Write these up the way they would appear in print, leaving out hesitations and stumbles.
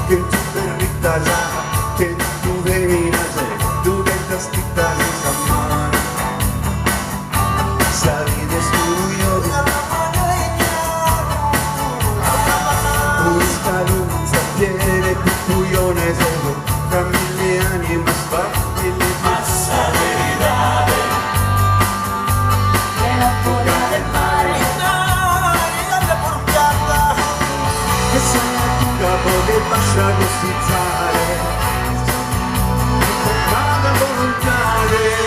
que en tu perrita ya, que en tu bebida tu ventastita de samana. Sabines tuyo, questa luce tiene pupullones de tra 1000 anni más fácil de pasar veridade. De la furia del mare, Esa natura può passa a costizzare, nada volontare.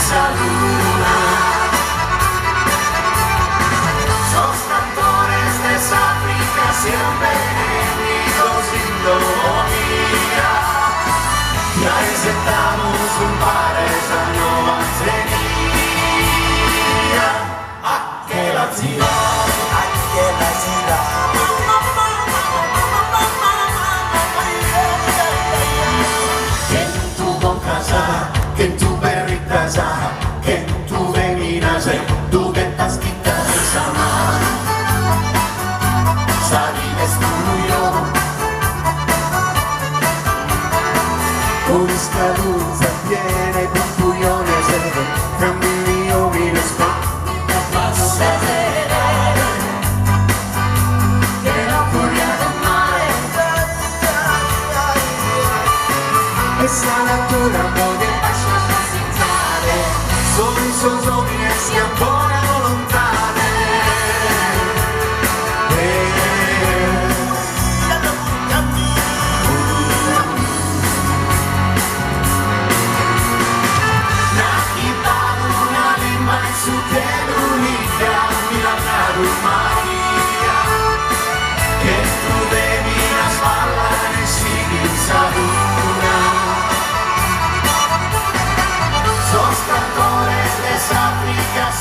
Luna. Sos cantores de África, siempre enemigos sin domía. Y ahí sentamos un paesano mantenía. Aquella ciudad, aquella ciudad. Que en tu casa, que en tu perrita ya, que en tu bebida tu ventastita de samana. Sabines tuyo, Con esta luce tiene pupullones de tra 1000 uomini la passa vedere de la furia del mare, esa natura può passa a costizzare, sono i suoi uomini si ancora volontare.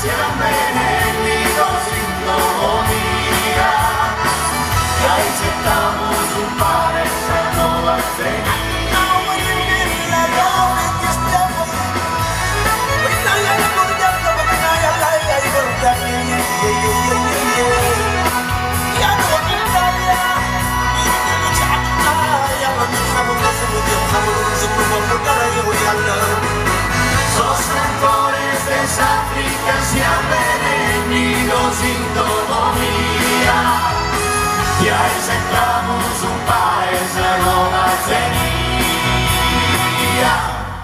Siempre enemigos sin domía. Y ahí sentamos un paesano mantenía. Sos cantores de África, siempre enemigos sin domía. Y ahí sentamos un paesano mantenía.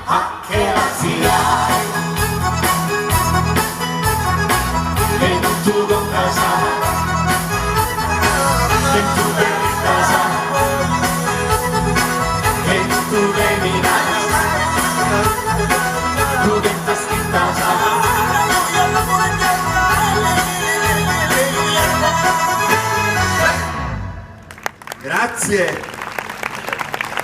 Aquella ciudad que no tuvo casa, que en tu perrita ya, que en tu bebida tu ventastita ya. Grazie.